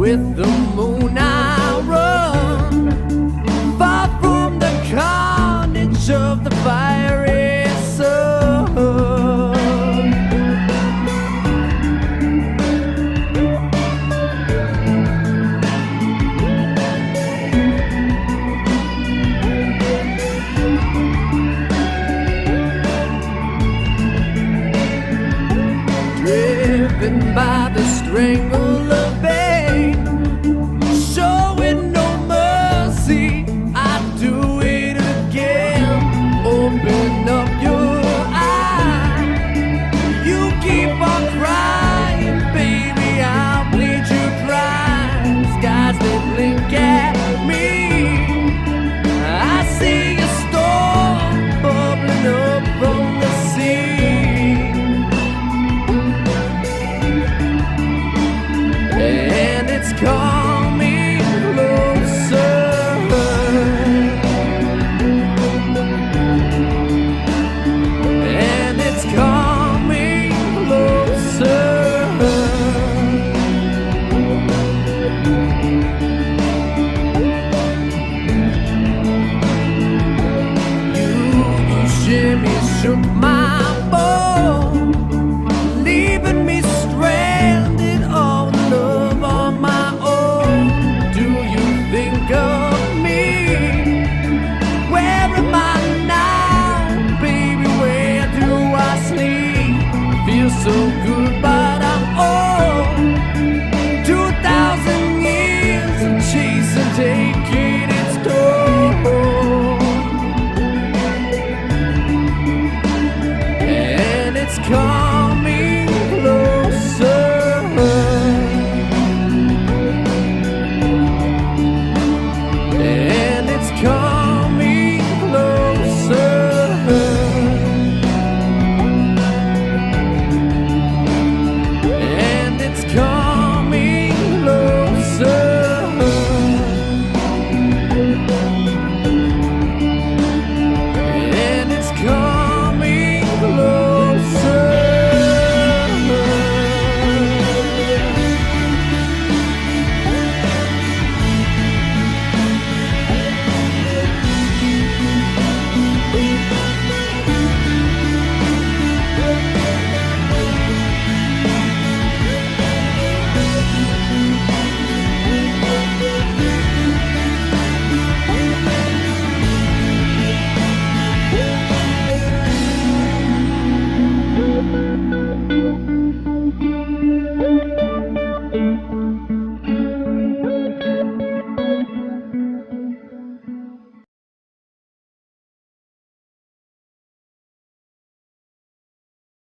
with the moon I run, far from the carnage of the fiery sun. Driven by the strangle of pain, showing no mercy, I do it again. Open up your eyes, you keep on crying, baby, I'll bleed you dry. Skies that blink at me, I see a storm bubbling up from the sea. And it's coming closer, and it's coming closer. You shimmy shook my boat, leaving me stranded all alone on my own. Do you think of me? Where am I now, baby? Where do I sleep? Feels so good